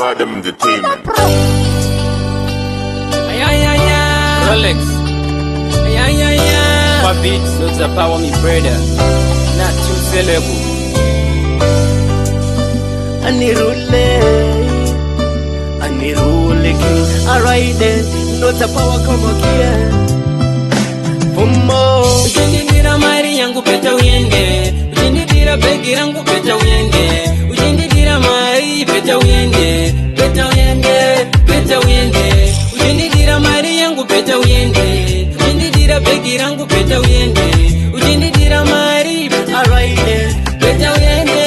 Bad Entertainment. Rolex. My beat, so it's a power me brother. Not too sellable. Anirule king. Alright then, not the power come again. Fumo. Ujindira mari yangu peta uyende. Ujindira begi yangu peta uyende. Ujindira mari peta uyende. Peta uyende, peta uyende. Ujindira mari yangu peta uyende. Ujindira begi yangu peta uyende. Ujindira mari Alright then, peta uyende,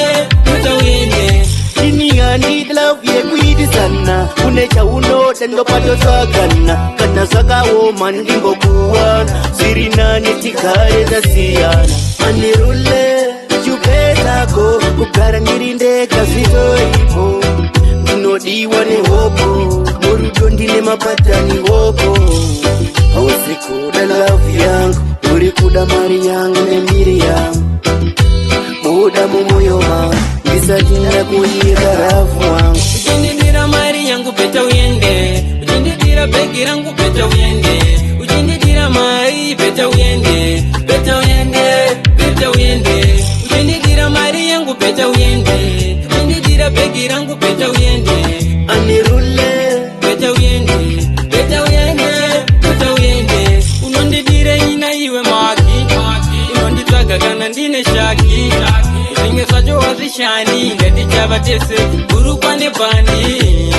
peta uyende. Ini I need love ye kwidi sana. Unecha uno tendo pato sagana. Kana saka woman dimbo kuwana. Sirina nitikare za siyana. Anirule chupeta ko. Kukara nirinde kasito ipo. Nodiwa ni wopo. Murudo ndine mapata ni wopo. Usikuda love yangu. Urikuda mari yangu nembiri yangu. Muda mumoyo wangu. Nisatina kuyiga rafu wangu. Ujindira mari yangu peta uyende. Ujindira begi yangu peta uyende. Ujindira mari peta uyende. Peta uyende, peta uyende. Ujindira mari yangu peta uyende. Ujindira begi yangu peta uyende. Anirule Peta uyende, peta uyende, peta uyende. Unondidire ina iwe maki. Unonditwaga kana ndine shaki. Usinge sajo wazishani. Ngedi chava tese, guru kwane bani.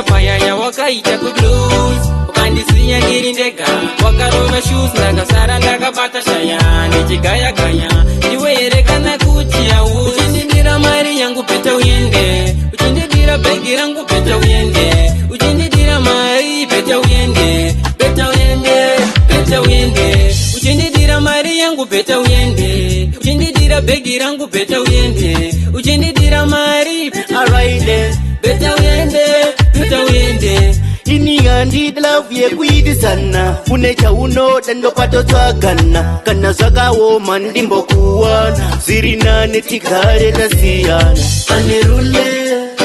Paya ya wakaita kublues. Ukandisiya nirindeka. Wakarova shoes nagasara ndakabata shayani. Chigaya gaya, niwere kana kuchia uzi. Ujindira mari yangu peta uyende. Ujindira begi yangu peta uyende. Ujindira mari peta uyende. Peta uyende, peta uyende. Ujindira mari yangu peta uyende. Ujindira begi yangu peta uyende. Ujindira mari Alright then, peta uyende, peta uyende. ini I need love ye kwidi sana. Unecha uno tendo pato sagana. Kana saka woman dimbo kuwana. Sirina nitikare za siyana. Anirule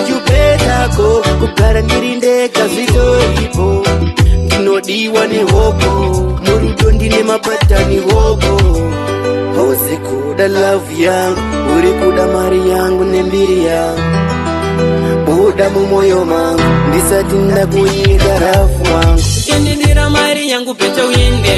chupeta ko. Kukara nirinde kasito ipo. Nodiwa ni wopo. Murudo ndine mapata ni wopo. Usikuda love yangu. Urikuda mari yangu nembiri yangu. Muda mumoyo mangu. Ndisatinda kuyiga rafu wangu. Ujindira mari yangu peta uyende.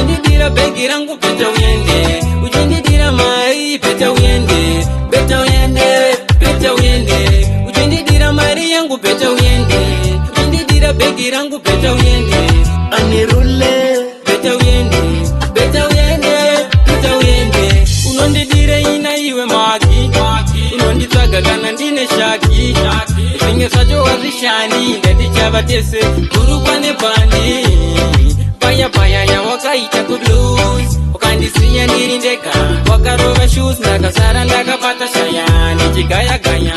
Ujindira begi yangu peta uyende. Ujindira mari peta uyende. Peta uyende, peta uyende. Ujindira mari yangu peta uyende. Ujindira begi yangu peta uyende. Anirule Peta uyende, peta uyende, peta uyende. Unondidire ina iwe maki. Unonditwaga kana ndine shaki. Usinge sajo wazishani. Ngedi chava tese, guru kwane bani. Paya ya wakaita kublues. Ukandisiya nirindeka. Wakarova shoes nagasara ndakapata shayani. Chigaya gaya,